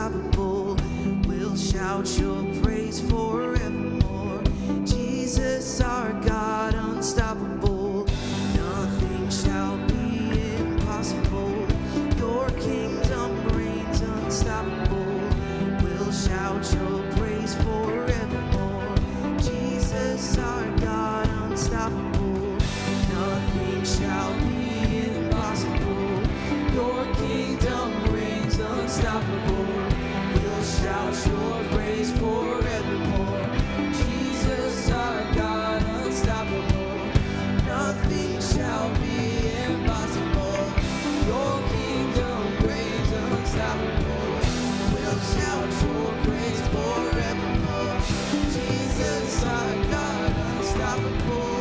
unstoppable. We'll shout your praise forevermore. Jesus, our God, unstoppable. Nothing shall be impossible. Your kingdom reigns unstoppable. We'll shout your praise forevermore. Jesus, our God, unstoppable. Nothing shall be impossible. Your kingdom reigns unstoppable. We'll shout your praise forevermore. Jesus, our God, unstoppable. Nothing shall be impossible. Your kingdom reigns unstoppable. We'll shout your praise forevermore. Jesus, our God, unstoppable.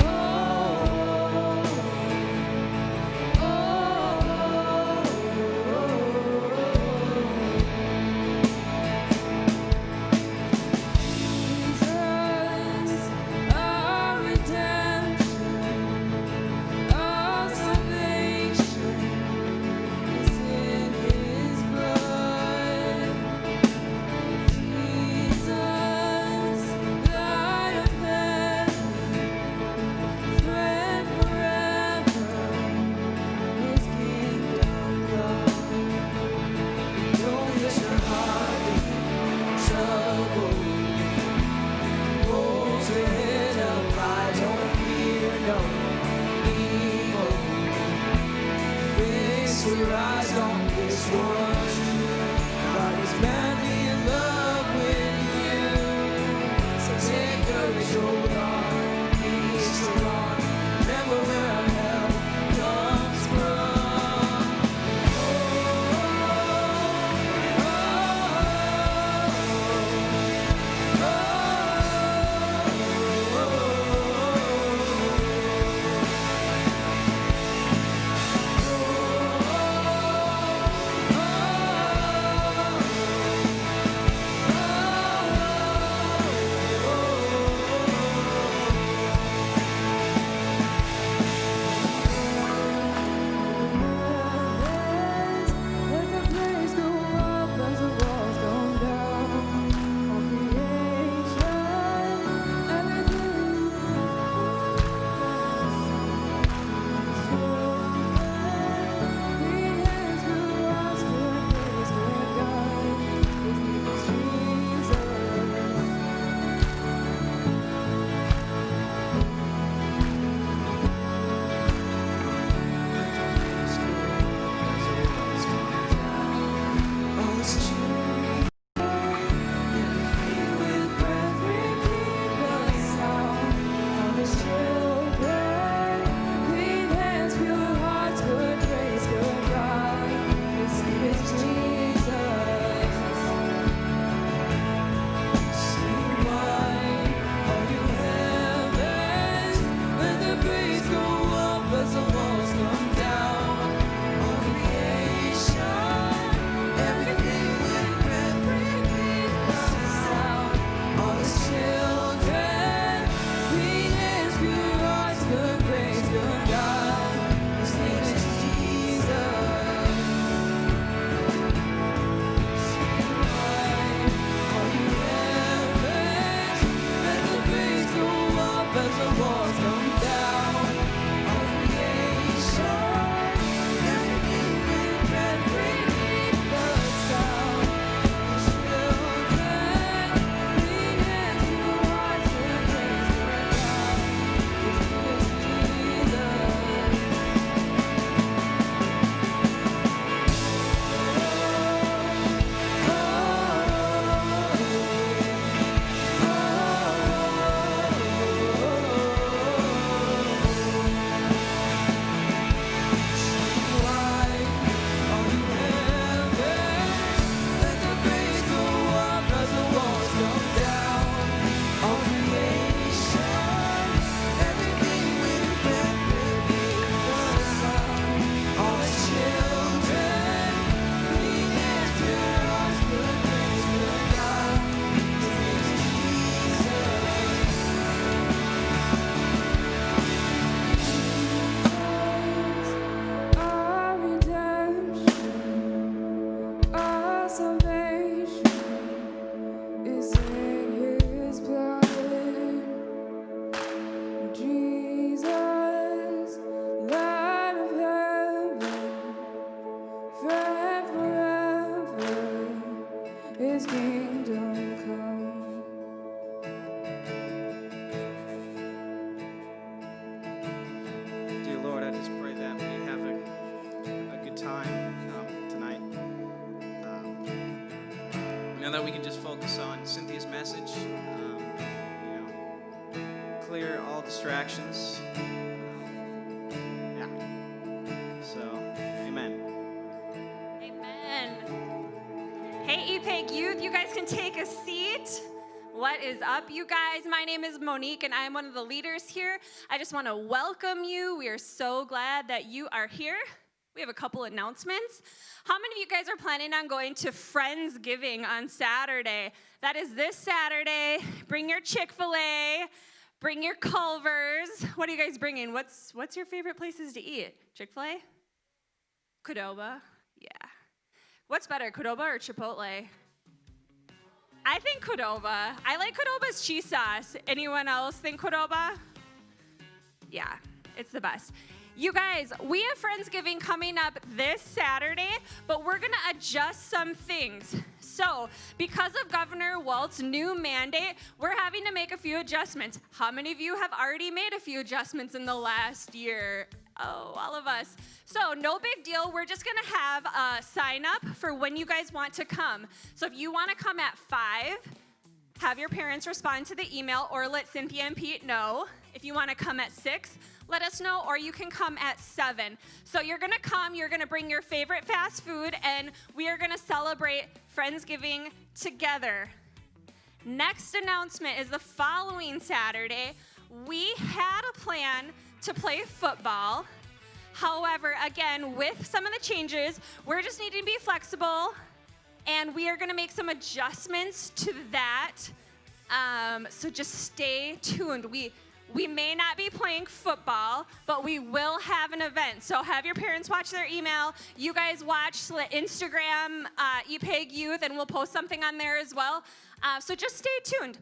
Oh that we can just focus on Cynthia's message. Clear all distractions. Yeah. So, amen. Amen. Hey, Epagyouth, you guys can take a seat. What is up, you guys? My name is Monique, and I'm one of the leaders here. I just want to welcome you. We are so glad that you are here. We have a couple announcements. How many of you guys are planning on going to Friendsgiving on Saturday? That is this Saturday. Bring your Chick-fil-A. Bring your Culvers. What are you guys bringing? What's your favorite places to eat? Chick-fil-A? Qdoba? Yeah. What's better, Qdoba or Chipotle? I think Qdoba. I like Qdoba's cheese sauce. Anyone else think Qdoba? Yeah, it's the best. You guys, we have Friendsgiving coming up this Saturday, but we're going to adjust some things. So, because of Governor Walt's new mandate, we're having to make a few adjustments. How many of you have already made a few adjustments in the last year? Oh, all of us. So, no big deal. We're just going to have a sign up for when you guys want to come. So, if you want to come at 5, have your parents respond to the email or let Cynthia and Pete know. If you want to come at 6, let us know, or you can come at 7. So you're going to come, you're going to bring your favorite fast food, and we are going to celebrate Friendsgiving together. Next announcement is the following Saturday. We had a plan to play football. However, again, with some of the changes, we're just needing to be flexible, and we are going to make some adjustments to that. So just stay tuned. We may not be playing football, but we will have an event. So have your parents watch their email. You guys watch Instagram, Epagyouth, and we'll post something on there as well. So just stay tuned.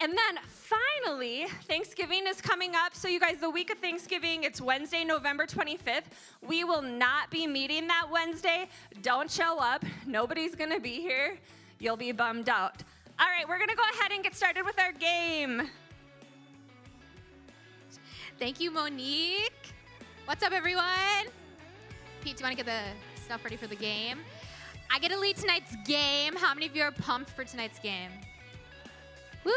And then finally, Thanksgiving is coming up. So you guys, the week of Thanksgiving, it's Wednesday, November 25th. We will not be meeting that Wednesday. Don't show up. Nobody's going to be here. You'll be bummed out. All right, we're going to go ahead and get started with our game. Thank you, Monique. What's up, everyone? Pete, do you want to get the stuff ready for the game? I get to lead tonight's game. How many of you are pumped for tonight's game? Woo,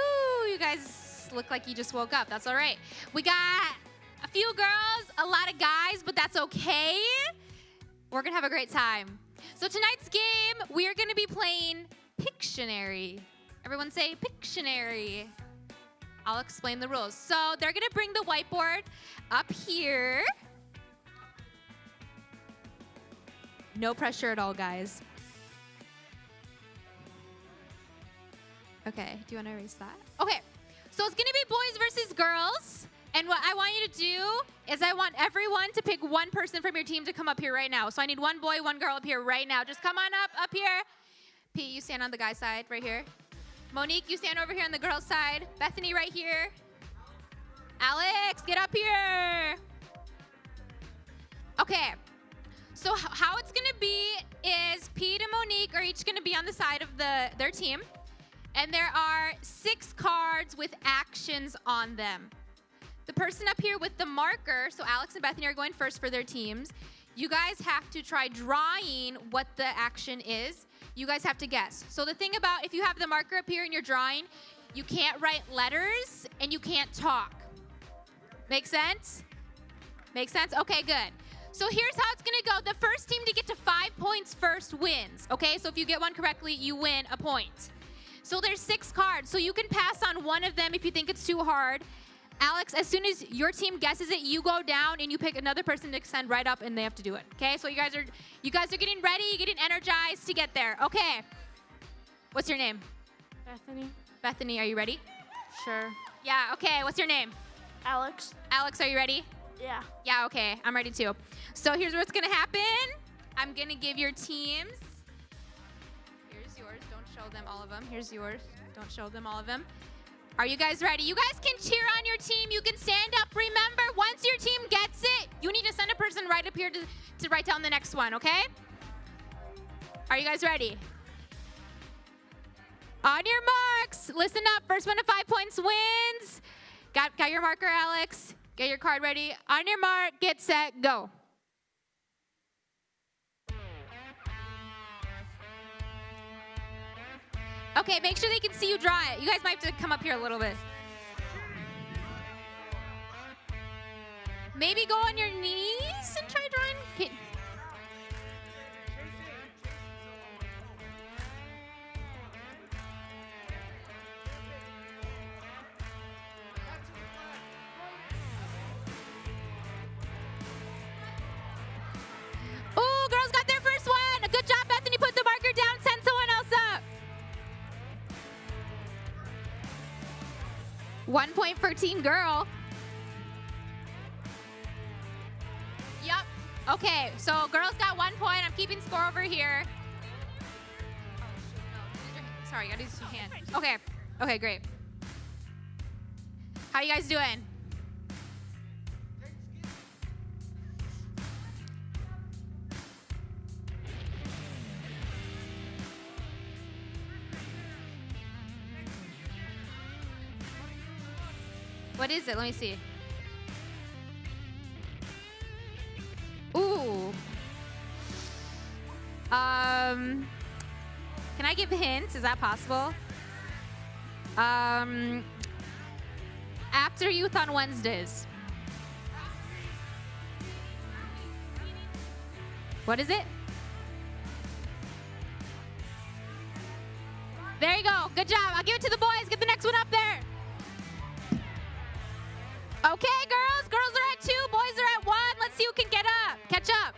you guys look like you just woke up. That's all right. We got a few girls, a lot of guys, but that's okay. We're going to have a great time. So tonight's game, we are going to be playing Pictionary. Everyone say Pictionary. I'll explain the rules. So they're going to bring the whiteboard up here. No pressure at all, guys. Okay, do you want to erase that? Okay, so it's going to be boys versus girls. And what I want you to do is I want everyone to pick one person from your team to come up here right now. So I need one boy, one girl up here right now. Just come on up here. Pete, you stand on the guy's side right here. Monique, you stand over here on the girl's side. Bethany, right here. Alex, get up here. Okay, so how it's going to be is Pete and Monique are each going to be on the side of their team. And there are 6 cards with actions on them. The person up here with the marker, so Alex and Bethany are going first for their teams. You guys have to try drawing what the action is. You guys have to guess. So the thing about if you have the marker up here and you're drawing, you can't write letters and you can't talk. Make sense? Make sense? Okay, good. So here's how it's going to go. The first team to get to 5 points first wins. Okay, so if you get one correctly, you win a point. So there's 6 cards. So you can pass on one of them if you think it's too hard. Alex, as soon as your team guesses it, you go down and you pick another person to send right up and they have to do it. Okay? So you guys are getting ready, getting energized to get there. Okay. What's your name? Bethany. Bethany, are you ready? Sure. Yeah, okay. What's your name? Alex. Alex, are you ready? Yeah. Yeah, okay. I'm ready too. So here's what's going to happen. I'm going to give your teams. Here's yours. Don't show them all of them. Here's yours. Don't show them all of them. Are you guys ready? You guys can cheer on your team. You can stand up. Remember, once your team gets it, you need to send a person right up here to write down the next one, okay? Are you guys ready? On your marks. Listen up. First one to 5 points wins. Got your marker, Alex? Get your card ready. On your mark, get set, go. Okay, make sure they can see you draw it. You guys might have to come up here a little bit. Maybe go on your knees and try drawing. Okay. Ooh, girls got their first one. Good job, Bethany. Put the marker down. Send someone else up. 1 point for Team Girl. Yep. Okay, so girls got 1 point. I'm keeping score over here. Sorry, I gotta use your hand. Okay. Okay, great. How you guys doing? What is it? Let me see. Ooh. Can I give hints? Is that possible? After youth on Wednesdays. What is it? There you go. Good job. I'll give it to the boys. Get the next one up there. Okay, girls. Girls are at 2. Boys are at 1. Let's see who can get up. Catch up.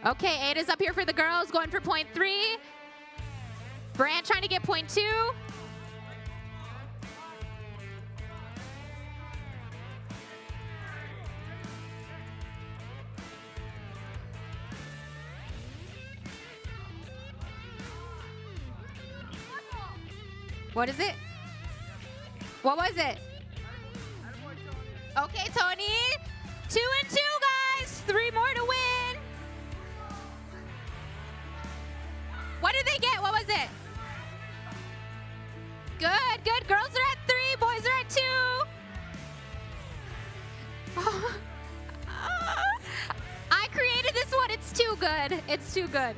Okay, Ada's up here for the girls, going for point 3. Brant trying to get point 2. What is it? What was it? Okay, Tony. 2 and 2, guys. 3 more to win. What did they get? What was it? Good, good. Girls are at 3. Boys are at 2. I created this one. It's too good. It's too good.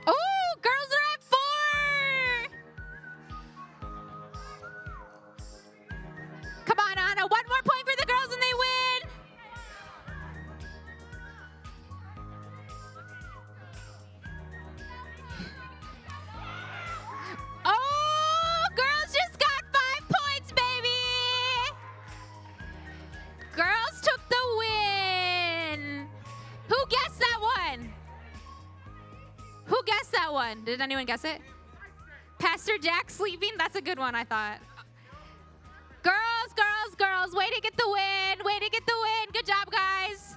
Oh, girls are at 4. Come on, Anna. 1 more point for the girls and they win. Oh, girls just got 5 points, baby. Girls took the win. Who guessed that one? Who guessed that one? Did anyone guess it? Pastor Jack sleeping? That's a good one, I thought. Girls, girls, girls, way to get the win. Way to get the win. Good job, guys.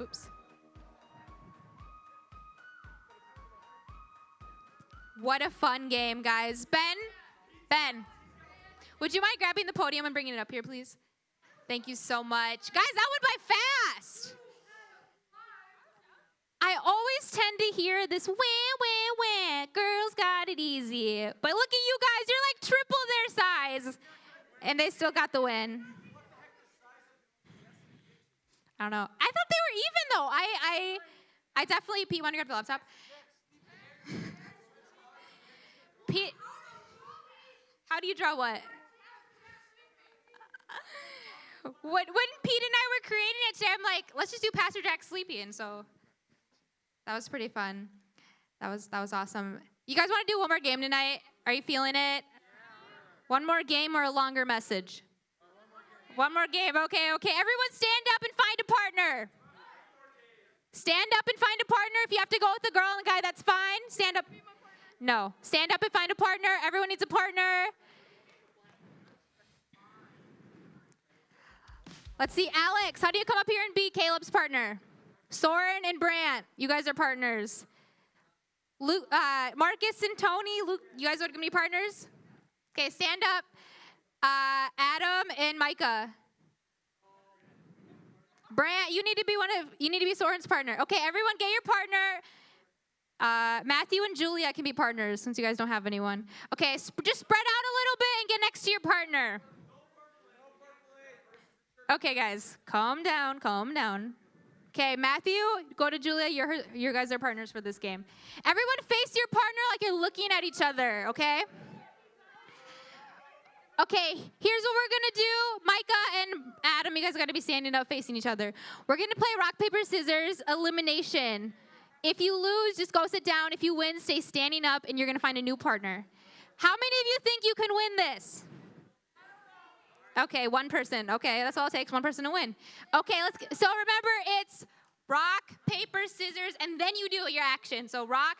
Oops. What a fun game, guys. Ben, would you mind grabbing the podium and bringing it up here, please? Thank you so much. Guys, that went by fast. I always tend to hear this wah, wah, wah. Girls got it easy. But look at you guys. You're like triple their size. And they still got the win. I don't know. I thought they were even, though. I definitely, Pete, want to grab the laptop? Pete, how do you draw what? When Pete and I were creating it today, I'm like, let's just do Pastor Jack sleeping. So that was pretty fun. That was awesome. You guys want to do one more game tonight? Are you feeling it? One more game or a longer message? One more game. Okay. Everyone stand up and find a partner. Stand up and find a partner. If you have to go with the girl and the guy, that's fine. Stand up. No. Stand up and find a partner. Everyone needs a partner. Let's see. Alex, how do you come up here and be Caleb's partner? Soren and Brant, you guys are partners. Luke, Marcus and Tony, Luke, you guys are going to be partners? Okay, stand up. Adam and Micah. Brant, you need to be Soren's partner. Okay, everyone get your partner. Matthew and Julia can be partners since you guys don't have anyone. Okay, just spread out a little bit and get next to your partner. Okay, guys, calm down, calm down. Okay, Matthew, go to Julia. You guys are partners for this game. Everyone face your partner like you're looking at each other, okay? Okay, here's what we're going to do. Micah and Adam, you guys got to be standing up facing each other. We're going to play rock, paper, scissors, elimination. If you lose, just go sit down. If you win, stay standing up, and you're going to find a new partner. How many of you think you can win this? Okay, one person. Okay, that's all it takes, one person to win. Okay, so remember, it's rock, paper, scissors, and then you do your action. So rock.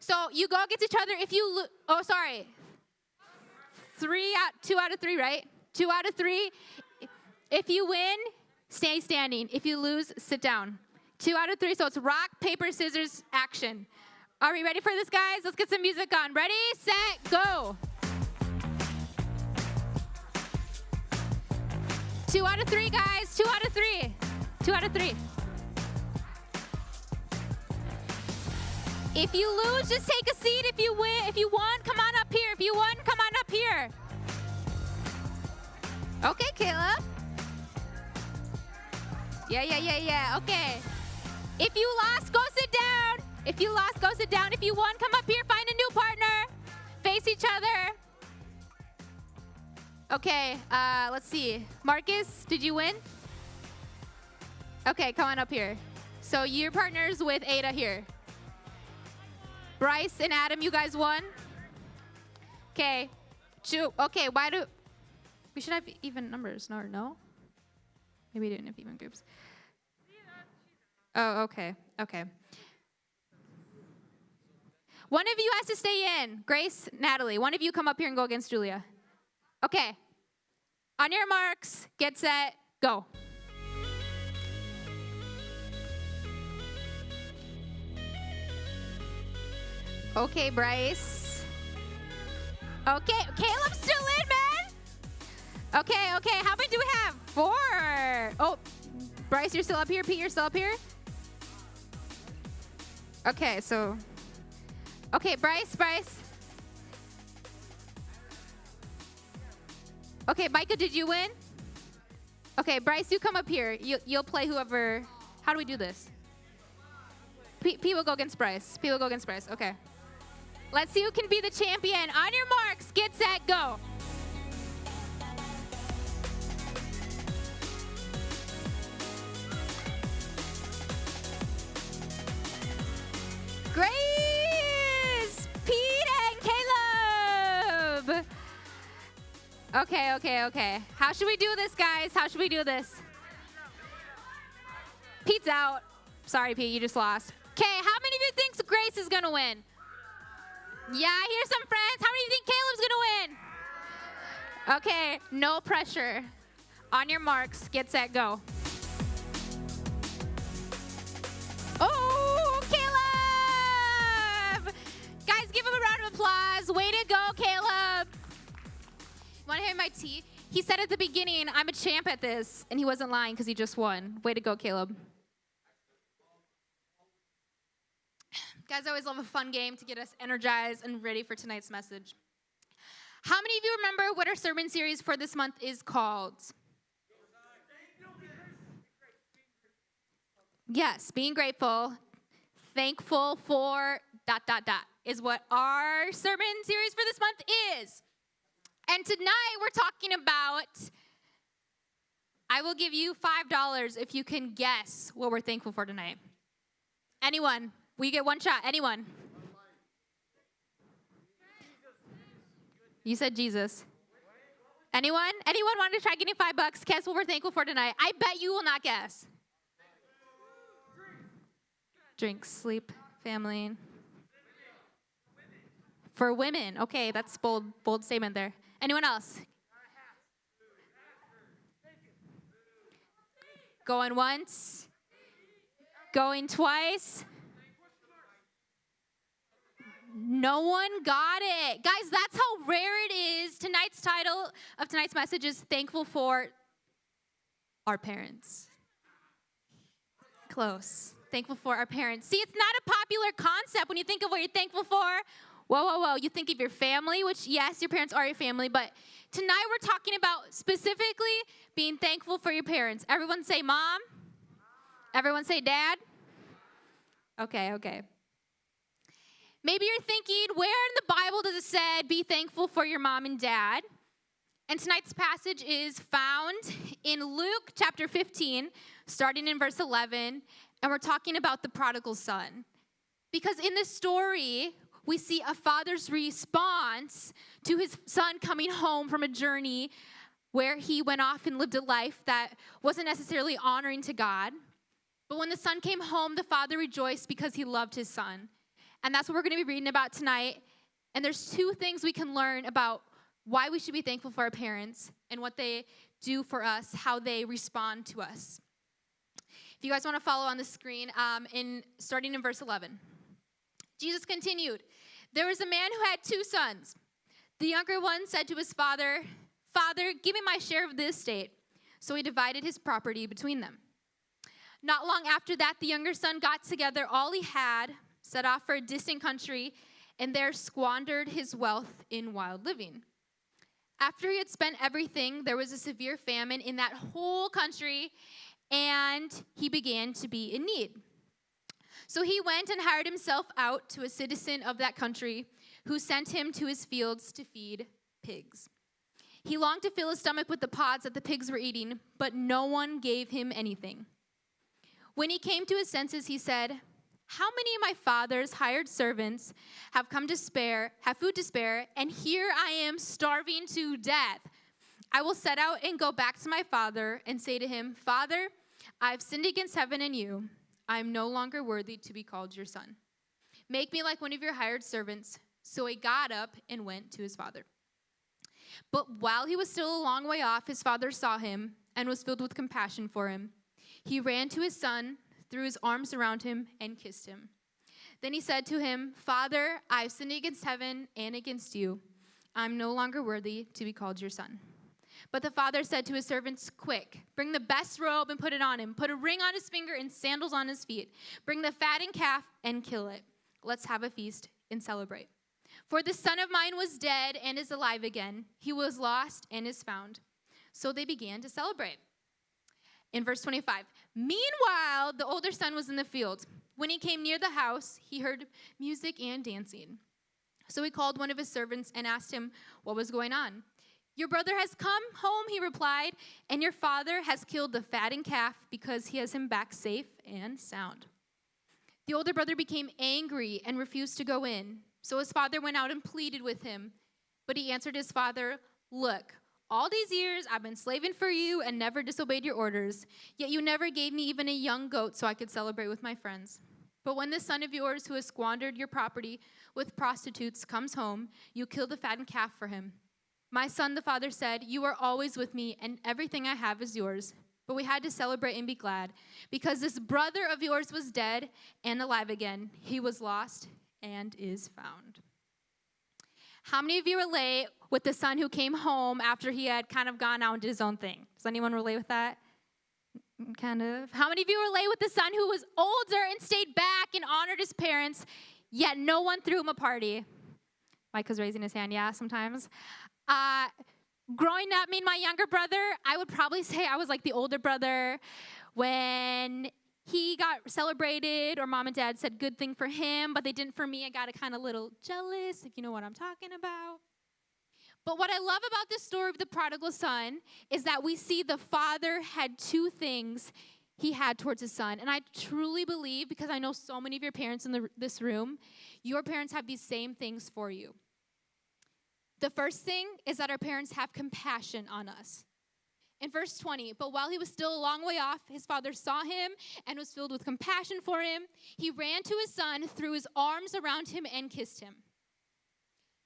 So you go against each other. If you lose, 2 out of 3, right? 2 out of 3. If you win, stay standing. If you lose, sit down. 2 out of 3, so it's rock, paper, scissors, action. Are we ready for this, guys? Let's get some music on. Ready, set, go. 2 out of 3, guys. 2 out of 3. 2 out of 3. If you lose, just take a seat. If you won, come on up here. If you won, come on up here. Okay, Caleb. Yeah. Okay. If you lost, go sit down. If you lost, go sit down. If you won, come up here, find a new partner. Face each other. Okay, let's see. Marcus, did you win? Okay, come on up here. So your partner's with Ada here. Bryce and Adam, you guys won? Okay. Okay, we should have even numbers, no? Maybe we didn't have even groups. Oh, okay. One of you has to stay in. Grace, Natalie, one of you come up here and go against Julia. Okay. On your marks, get set, go. Okay, Bryce. Okay, Caleb's still in, man. Okay. How many do we have? 4. Oh, Bryce, you're still up here. Pete, you're still up here. Okay, so. Okay, Bryce. Okay, Micah, did you win? Okay, Bryce, you come up here. You'll play whoever. How do we do this? Pete will go against Bryce. Okay. Let's see who can be the champion. On your marks, get set, go. Grace, Pete, and Caleb. Okay. How should we do this, guys? Pete's out. Sorry, Pete, you just lost. Okay, how many of you think Grace is going to win? Yeah, here's some friends. How many of you think Caleb's going to win? Okay, no pressure. On your marks, get set, go. Oh, Caleb! Guys, give him a round of applause. Way to go, Caleb. Want to hear my tea? He said at the beginning, I'm a champ at this, and he wasn't lying because he just won. Way to go, Caleb. Guys, I always love a fun game to get us energized and ready for tonight's message. How many of you remember what our sermon series for this month is called? Yes, being grateful, thankful for ... is what our sermon series for this month is. And tonight we're talking about, I will give you $5 if you can guess what we're thankful for tonight. Anyone? We get one shot. Anyone? You said Jesus. Anyone? Anyone want to try getting $5? Guess what we're thankful for tonight? I bet you will not guess. Drink, sleep, family. For women. Okay, that's bold statement there. Anyone else? Going once. Going twice. No one got it. Guys, that's how rare it is. Tonight's title of tonight's message is Thankful for Our Parents. Close. Thankful for our parents. See, it's not a popular concept when you think of what you're thankful for. Whoa. You think of your family, which, yes, your parents are your family, but tonight we're talking about specifically being thankful for your parents. Everyone say mom. Everyone say dad. Okay. Maybe you're thinking, where in the Bible does it say be thankful for your mom and dad? And tonight's passage is found in Luke chapter 15, starting in verse 11, and we're talking about the prodigal son. Because in this story, we see a father's response to his son coming home from a journey where he went off and lived a life that wasn't necessarily honoring to God. But when the son came home, the father rejoiced because he loved his son. And that's what we're going to be reading about tonight. And there's two things we can learn about why we should be thankful for our parents and what they do for us, how they respond to us. If you guys want to follow on the screen, starting in verse 11. Jesus continued, there was a man who had 2 sons. The younger one said to his father, Father, give me my share of the estate. So he divided his property between them. Not long after that, the younger son got together all he had, set off for a distant country, and there squandered his wealth in wild living. After he had spent everything, there was a severe famine in that whole country, and he began to be in need. So he went and hired himself out to a citizen of that country who sent him to his fields to feed pigs. He longed to fill his stomach with the pods that the pigs were eating, but no one gave him anything. When he came to his senses, he said, how many of my father's hired servants have food to spare, and here I am starving to death? I will set out and go back to my father and say to him, Father, I've sinned against heaven and you. I am no longer worthy to be called your son. Make me like one of your hired servants. So he got up and went to his father. But while he was still a long way off, his father saw him and was filled with compassion for him. He ran to his son, threw his arms around him, and kissed him. Then he said to him, Father, I've sinned against heaven and against you. I'm no longer worthy to be called your son. But the father said to his servants, quick, bring the best robe and put it on him. Put a ring on his finger and sandals on his feet. Bring the fattened calf and kill it. Let's have a feast and celebrate. For this son of mine was dead and is alive again. He was lost and is found. So they began to celebrate. In verse 25, meanwhile, the older son was in the field. When he came near the house, he heard music and dancing. So he called one of his servants and asked him what was going on. Your brother has come home, he replied, and your father has killed the fattened calf because he has him back safe and sound. The older brother became angry and refused to go in. So his father went out and pleaded with him. But he answered his father, look, all these years I've been slaving for you and never disobeyed your orders, yet you never gave me even a young goat so I could celebrate with my friends. But when this son of yours who has squandered your property with prostitutes comes home, you kill the fattened calf for him. My son, the father said, you are always with me and everything I have is yours. But we had to celebrate and be glad because this brother of yours was dead and alive again. He was lost and is found. How many of you relate with the son who came home after he had kind of gone out and did his own thing? Does anyone relate with that? Kind of. How many of you relate with the son who was older and stayed back and honored his parents, yet no one threw him a party? Mike was raising his hand, yeah, sometimes. Growing up, me and my younger brother, I would probably say I was like the older brother. When he got celebrated or mom and dad said good thing for him, but they didn't for me, I got a kind of little jealous, if you know what I'm talking about. But what I love about this story of the prodigal son is that we see the father had 2 things he had towards his son. And I truly believe, because I know so many of your parents in this room, your parents have these same things for you. The first thing is that our parents have compassion on us. In verse 20, but while he was still a long way off, his father saw him and was filled with compassion for him. He ran to his son, threw his arms around him, and kissed him.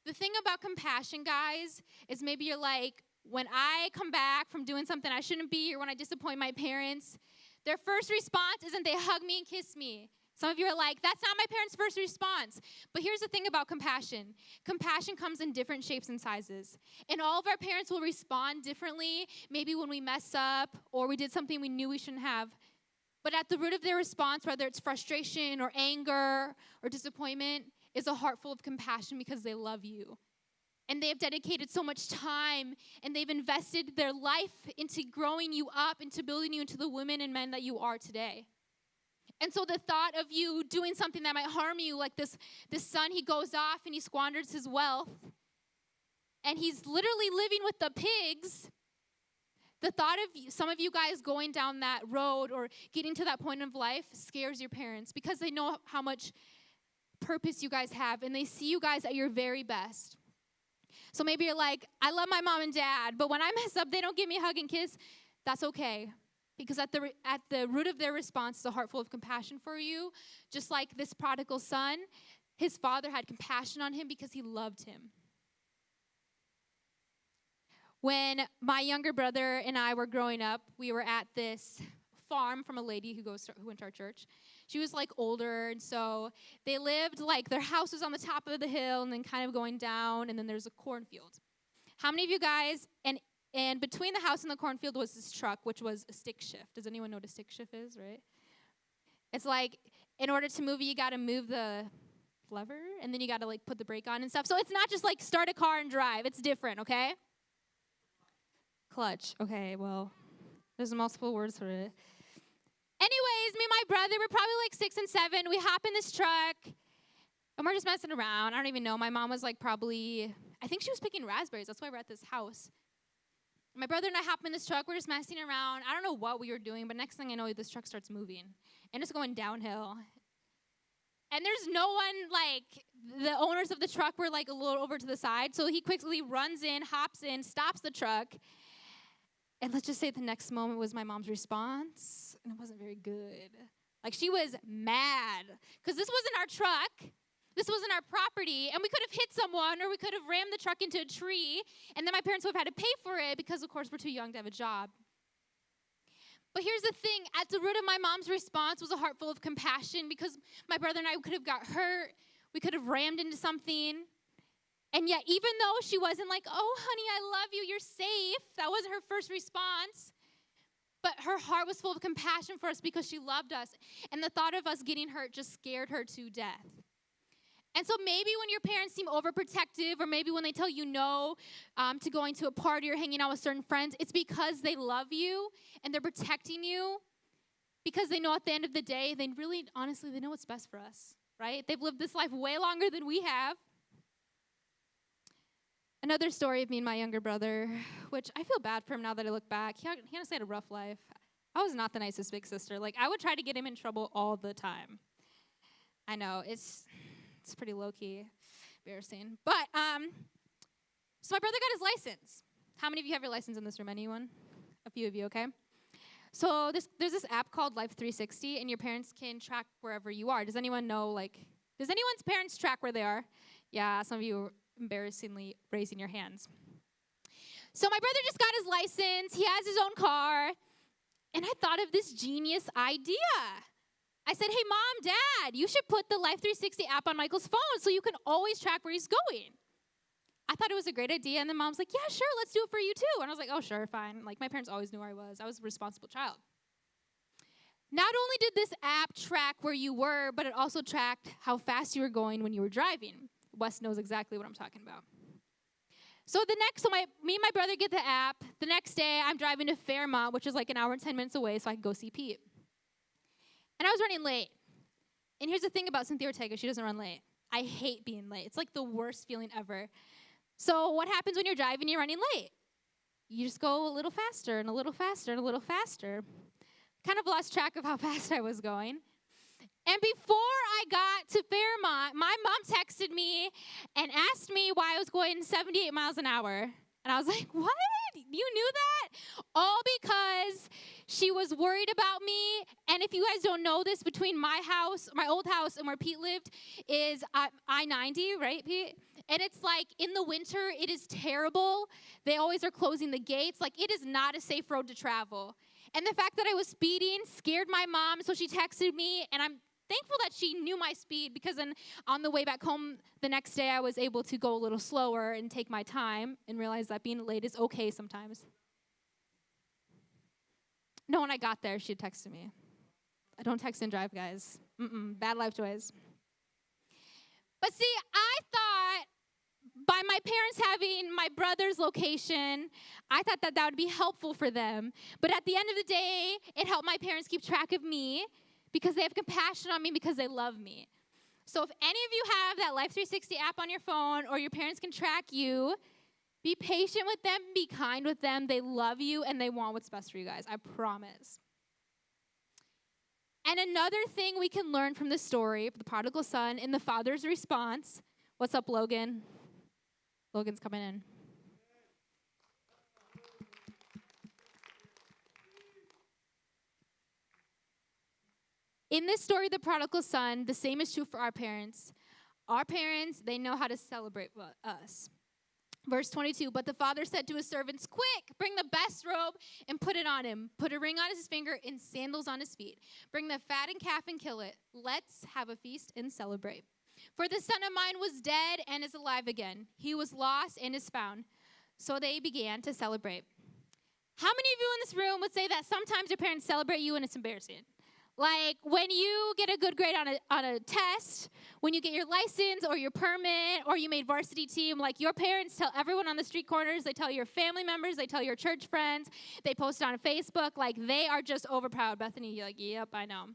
The thing about compassion, guys, is maybe you're like, when I come back from doing something I shouldn't be, or when I disappoint my parents, their first response isn't they hug me and kiss me. Some of you are like, that's not my parents' first response. But here's the thing about compassion. Compassion comes in different shapes and sizes. And all of our parents will respond differently, maybe when we mess up or we did something we knew we shouldn't have. But at the root of their response, whether it's frustration or anger or disappointment, is a heart full of compassion because they love you. And they have dedicated so much time, and they've invested their life into growing you up, into building you into the women and men that you are today. And so the thought of you doing something that might harm you, like this son, he goes off and he squanders his wealth, and he's literally living with the pigs. The thought of some of you guys going down that road or getting to that point of life scares your parents because they know how much purpose you guys have, and they see you guys at your very best. So maybe you're like, I love my mom and dad, but when I mess up, they don't give me a hug and kiss. That's okay. Because at the root of their response is a heart full of compassion for you. Just like this prodigal son, his father had compassion on him because he loved him. When my younger brother and I were growing up, we were at this farm from a lady who went to our church. She was like older, and so they lived like their house was on the top of the hill and then kind of going down, and then there's a cornfield. How many of you guys, and between the house and the cornfield was this truck, which was a stick shift. Does anyone know what a stick shift is, right? It's like, in order to move it, you got to move the lever, and then you got to, like, put the brake on and stuff. So it's not just, like, start a car and drive. It's different, okay? Clutch. Okay, well, there's multiple words for it. Anyways, me and my brother, we're probably, like, 6 and 7. We hop in this truck, and we're just messing around. I don't even know. My mom was, like, probably, I think she was picking raspberries. That's why we're at this house. My brother and I hop in this truck. We're just messing around. I don't know what we were doing, but next thing I know, this truck starts moving. And it's going downhill. And there's no one, like, the owners of the truck were, like, a little over to the side. So he quickly runs in, hops in, stops the truck. And let's just say the next moment was my mom's response. And it wasn't very good. Like, she was mad. Because this wasn't our truck. This wasn't our property, and we could have hit someone, or we could have rammed the truck into a tree, and then my parents would have had to pay for it because, of course, we're too young to have a job. But here's the thing. At the root of my mom's response was a heart full of compassion because my brother and I could have got hurt. We could have rammed into something. And yet, even though she wasn't like, oh, honey, I love you, you're safe, that wasn't her first response. But her heart was full of compassion for us because she loved us. And the thought of us getting hurt just scared her to death. And so maybe when your parents seem overprotective, or maybe when they tell you no to going to a party or hanging out with certain friends, it's because they love you and they're protecting you because they know at the end of the day, they really, honestly, they know what's best for us, right? They've lived this life way longer than we have. Another story of me and my younger brother, which I feel bad for him now that I look back. He honestly had a rough life. I was not the nicest big sister. Like, I would try to get him in trouble all the time. I know, it's pretty low-key embarrassing. But, so my brother got his license. How many of you have your license in this room? Anyone? A few of you, okay? So there's this app called Life 360, and your parents can track wherever you are. Does anyone know, like, does anyone's parents track where they are? Yeah, some of you are embarrassingly raising your hands. So my brother just got his license. He has his own car. And I thought of this genius idea. I said, hey, Mom, Dad, you should put the Life 360 app on Michael's phone so you can always track where he's going. I thought it was a great idea, and then Mom's like, yeah, sure, let's do it for you too. And I was like, oh, sure, fine. Like, my parents always knew where I was. I was a responsible child. Not only did this app track where you were, but it also tracked how fast you were going when you were driving. Wes knows exactly what I'm talking about. So me and my brother get the app. The next day, I'm driving to Fairmont, which is like an hour and 10 minutes away, so I can go see Pete. And I was running late. And here's the thing about Cynthia Ortega. She doesn't run late. I hate being late. It's like the worst feeling ever. So what happens when you're driving and you're running late? You just go a little faster and a little faster and a little faster. Kind of lost track of how fast I was going. And before I got to Fairmont, my mom texted me and asked me why I was going 78 miles an hour. And I was like, what? You knew that? All because she was worried about me. And if you guys don't know this, between my house, my old house, and where Pete lived is I-90, right, Pete? And it's like in the winter, it is terrible. They always are closing the gates. Like, it is not a safe road to travel. And the fact that I was speeding scared my mom, so she texted me, and thankful that she knew my speed, because then on the way back home the next day, I was able to go a little slower and take my time and realize that being late is okay sometimes. No, when I got there, she had texted me. I don't text and drive, guys. Bad life choice. But see, I thought by my parents having my brother's location, I thought that would be helpful for them. But at the end of the day, it helped my parents keep track of me because they have compassion on me, because they love me. So if any of you have that Life 360 app on your phone, or your parents can track you, be patient with them, be kind with them. They love you, and they want what's best for you guys. I promise. And another thing we can learn from the story of the prodigal son and the father's response. What's up, Logan? Logan's coming in. In this story, the prodigal son, the same is true for our parents. Our parents, they know how to celebrate us. Verse 22, but the father said to his servants, quick, bring the best robe and put it on him. Put a ring on his finger and sandals on his feet. Bring the fattened calf and kill it. Let's have a feast and celebrate. For the son of mine was dead and is alive again. He was lost and is found. So they began to celebrate. How many of you in this room would say that sometimes your parents celebrate you and it's embarrassing? Like when you get a good grade on a test, when you get your license or your permit, or you made varsity team, like your parents tell everyone on the street corners, they tell your family members, they tell your church friends, they post it on Facebook, like they are just over proud. Bethany, you're like, yep, I know.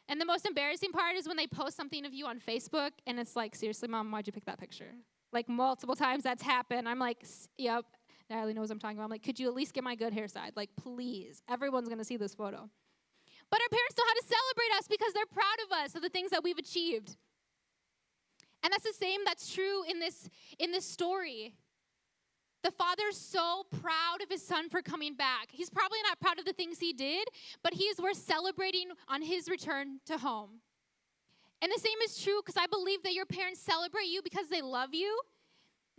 And the most embarrassing part is when they post something of you on Facebook and it's like, seriously, Mom, why'd you pick that picture? Like multiple times that's happened. I'm like, yep, Natalie knows what I'm talking about. I'm like, could you at least get my good hair side? Like, please, everyone's going to see this photo. But our parents know how to celebrate us because they're proud of us, of the things that we've achieved. And that's the same that's true in this story. The father's so proud of his son for coming back. He's probably not proud of the things he did, but we're celebrating on his return to home. And the same is true because I believe that your parents celebrate you because they love you.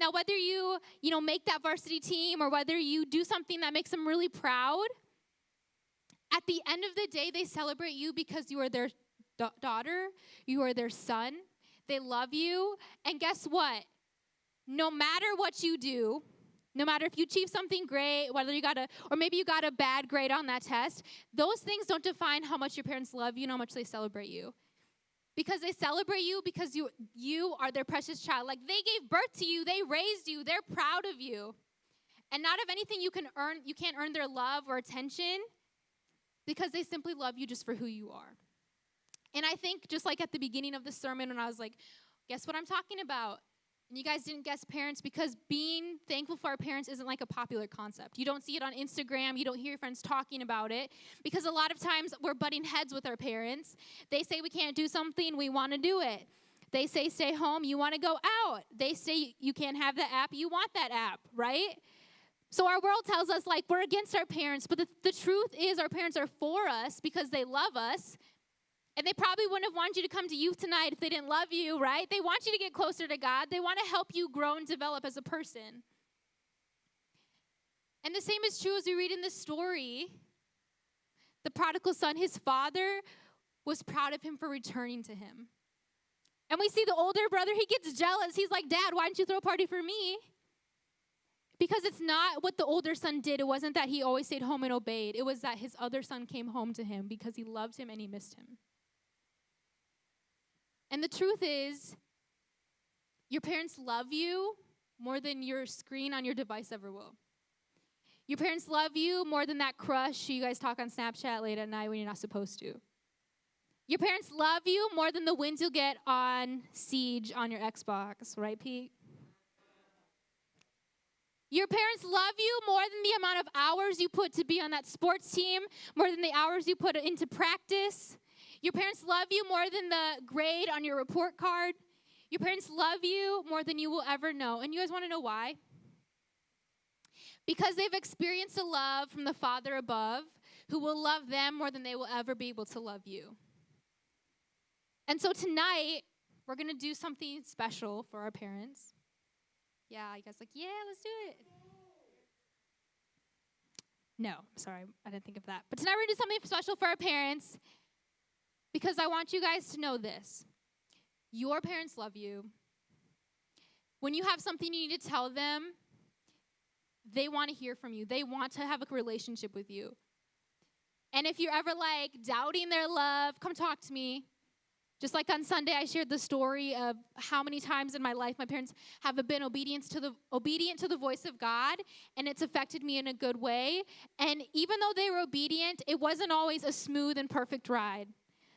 Now, whether you make that varsity team or whether you do something that makes them really proud, at the end of the day, they celebrate you because you are their daughter, you are their son, they love you, and guess what? No matter what you do, no matter if you achieve something great, whether or maybe you got a bad grade on that test, those things don't define how much your parents love you and how much they celebrate you. Because they celebrate you because you are their precious child. Like they gave birth to you, they raised you, they're proud of you. And not of anything you can't earn their love or attention, because they simply love you just for who you are. And I think just like at the beginning of the sermon when I was like, guess what I'm talking about? And you guys didn't guess parents, because being thankful for our parents isn't like a popular concept. You don't see it on Instagram. You don't hear your friends talking about it, because a lot of times we're butting heads with our parents. They say we can't do something, we want to do it. They say stay home, you want to go out. They say you can't have the app, you want that app, right? So our world tells us like we're against our parents, but the truth is our parents are for us because they love us. And they probably wouldn't have wanted you to come to youth tonight if they didn't love you, right? They want you to get closer to God. They want to help you grow and develop as a person. And the same is true as we read in this story. The prodigal son, his father was proud of him for returning to him. And we see the older brother, he gets jealous. He's like, Dad, why didn't you throw a party for me? Because it's not what the older son did. It wasn't that he always stayed home and obeyed. It was that his other son came home to him because he loved him and he missed him. And the truth is, your parents love you more than your screen on your device ever will. Your parents love you more than that crush you guys talk on Snapchat late at night when you're not supposed to. Your parents love you more than the wins you'll get on Siege on your Xbox, right, Pete? Your parents love you more than the amount of hours you put to be on that sports team, more than the hours you put into practice. Your parents love you more than the grade on your report card. Your parents love you more than you will ever know. And you guys want to know why? Because they've experienced a love from the Father above who will love them more than they will ever be able to love you. And so tonight, we're going to do something special for our parents. Yeah, you guys like, yeah, let's do it. No, sorry, I didn't think of that. But tonight we're going to do something special for our parents because I want you guys to know this. Your parents love you. When you have something you need to tell them, they want to hear from you. They want to have a relationship with you. And if you're ever like doubting their love, come talk to me. Just like on Sunday, I shared the story of how many times in my life my parents have been obedient to the voice of God, and it's affected me in a good way. And even though they were obedient, it wasn't always a smooth and perfect ride.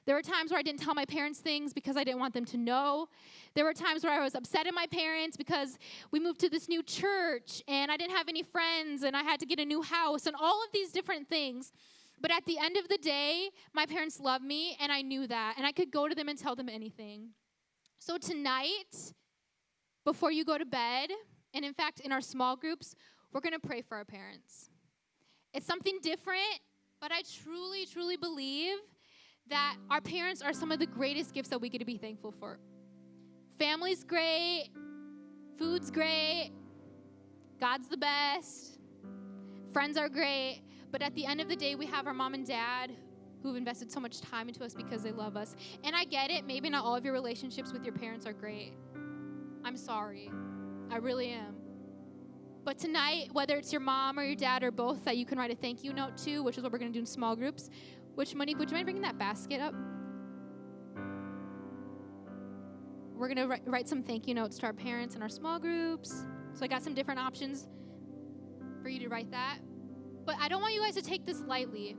There were times where I didn't tell my parents things because I didn't want them to know. There were times where I was upset at my parents because we moved to this new church, and I didn't have any friends, and I had to get a new house, and all of these different things. But at the end of the day, my parents loved me, and I knew that, and I could go to them and tell them anything. So tonight, before you go to bed, and in fact, in our small groups, we're going to pray for our parents. It's something different, but I truly, truly believe that our parents are some of the greatest gifts that we get to be thankful for. Family's great, food's great, God's the best, friends are great. But at the end of the day, we have our mom and dad who've invested so much time into us because they love us. And I get it. Maybe not all of your relationships with your parents are great. I'm sorry. I really am. But tonight, whether it's your mom or your dad or both that you can write a thank you note to, which is what we're going to do in small groups. Which, Monique, would you mind bringing that basket up? We're going to write some thank you notes to our parents in our small groups. So I got some different options for you to write that. But I don't want you guys to take this lightly.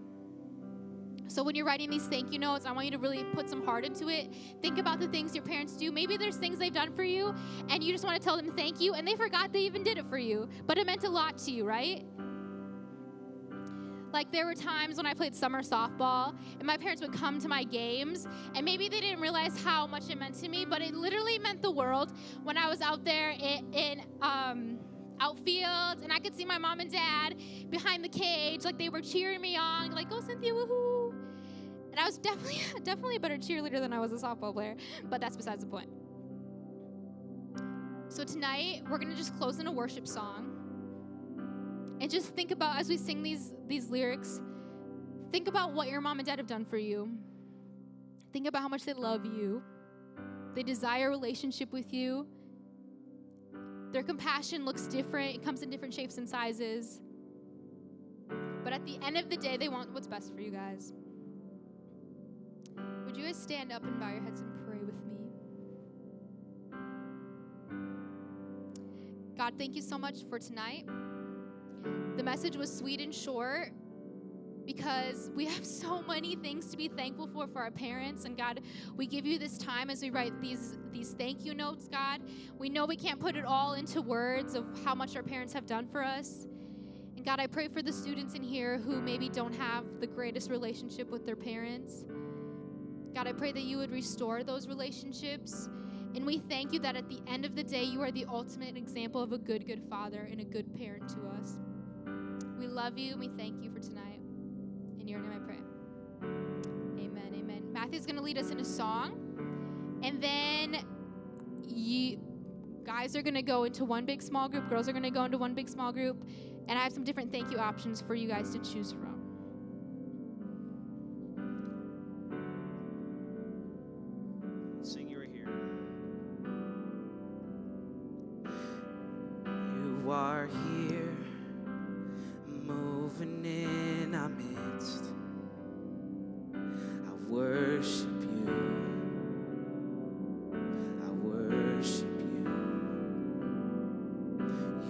So when you're writing these thank you notes, I want you to really put some heart into it. Think about the things your parents do. Maybe there's things they've done for you, and you just want to tell them thank you, and they forgot they even did it for you. But it meant a lot to you, right? Like there were times when I played summer softball, and my parents would come to my games, and maybe they didn't realize how much it meant to me, but it literally meant the world when I was out there in outfield, and I could see my mom and dad behind the cage, like they were cheering me on, like, go Cynthia, woohoo. And I was definitely a better cheerleader than I was a softball player, but that's besides the point. So tonight, we're going to just close in a worship song. And just think about, as we sing these lyrics, think about what your mom and dad have done for you. Think about how much they love you. They desire a relationship with you. Their compassion looks different. It comes in different shapes and sizes. But at the end of the day, they want what's best for you guys. Would you guys stand up and bow your heads and pray with me? God, thank you so much for tonight. The message was sweet and short because we have so many things to be thankful for our parents. And God, we give you this time as we write these thank you notes, God. We know we can't put it all into words of how much our parents have done for us. And God, I pray for the students in here who maybe don't have the greatest relationship with their parents. God, I pray that you would restore those relationships. And we thank you that at the end of the day, you are the ultimate example of a good, good father and a good parent to us. We love you and we thank you for tonight. In your name I pray. Amen, amen. Matthew's going to lead us in a song. And then you guys are going to go into one big small group. Girls are going to go into one big small group. And I have some different thank you options for you guys to choose from. Sing You Are Here. You are here, moving in our midst. I worship you. I worship you.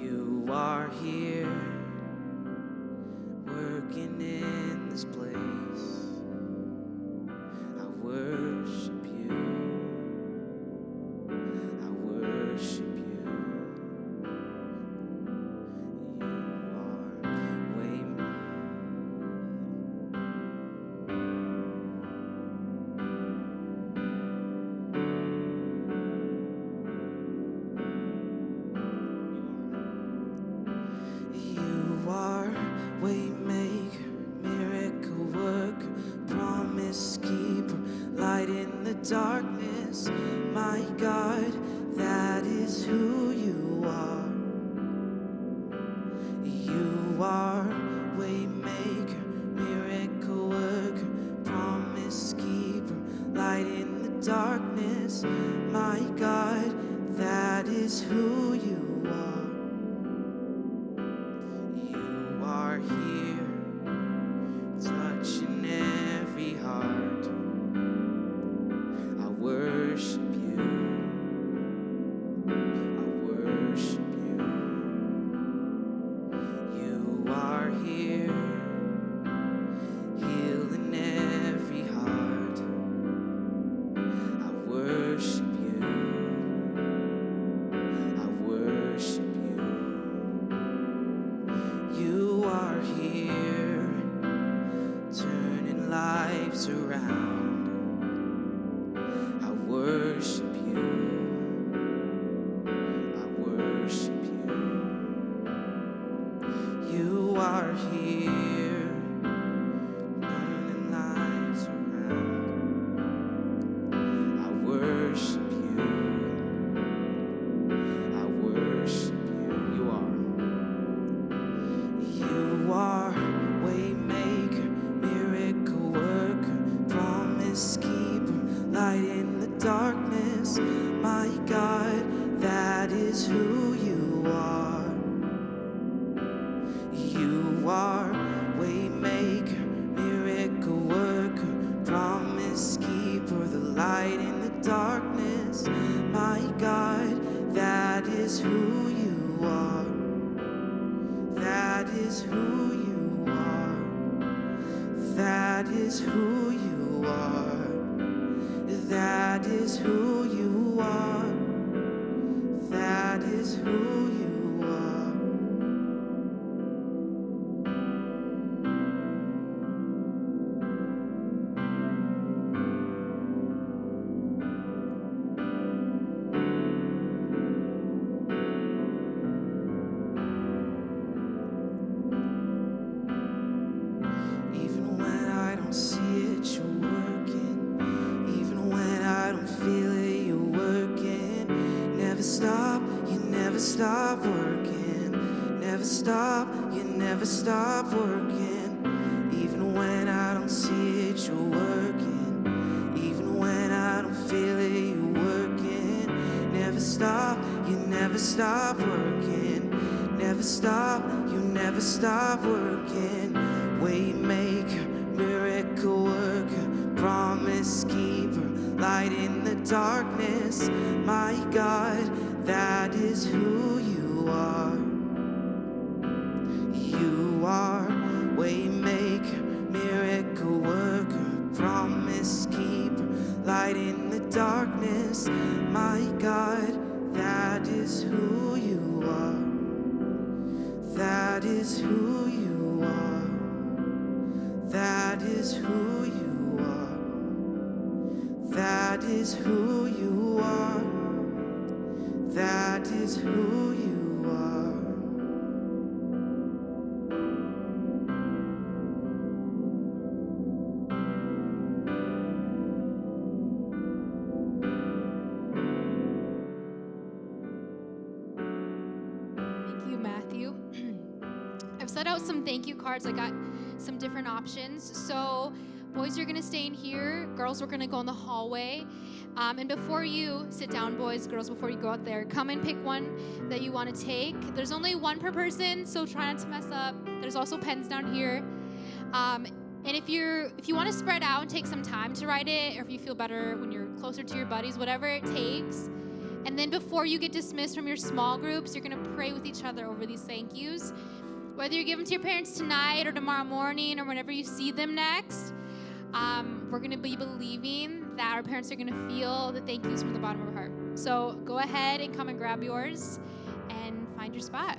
You are here, working in this place. I worship you. I worship you. You are way You are waymaker, miracle worker, promise keeper, light in the darkness. My God, that is who you are. You are waymaker, miracle worker, promise keeper, darkness. My God, that is who you are. You are here, touching every heart. I worship you. I worship you. You are here, healing every heart. I worship you. I worship you. You are here, turning lives around. I worship you. I worship you. You are here, turning lives around. I worship you. I worship you. You are waymaker, miracle worker, promise keeper, light in the darkness. My God, that is who you are. You are waymaker, miracle worker, promise keeper, the light in the darkness. My God, that is who you are. That is who you are. That is who you are. That is who you are. That is who you are. Even when I don't see it, you're working. Even when I don't feel it, you're working. Never stop, you never stop working. Never stop, you never stop working. Even when I don't see it, you're working. Even when I don't feel it, you're working. Never stop, you never stop working. Never stop, you never stop working. Waymaker, miracle worker, promise keeper, light in the darkness. My God, that is who you are. You are waymaker, miracle worker, promise keeper, light in the darkness. My God, that is who you are. That is who you are. That is who you are. That is who you are. That is who you are. Thank you, Matthew. I've set out some thank you cards. I got some different options. So, boys, you're gonna stay in here. Girls, we're gonna go in the hallway. And before you sit down, boys, girls, before you go out there, come and pick one that you want to take. There's only one per person, so try not to mess up. There's also pens down here. And if you want to spread out and take some time to write it, or if you feel better when you're closer to your buddies, whatever it takes. And then before you get dismissed from your small groups, you're gonna pray with each other over these thank yous. Whether you give them to your parents tonight or tomorrow morning or whenever you see them next, we're going to be believing that our parents are going to feel the thank yous from the bottom of our heart. So go ahead and come and grab yours and find your spot.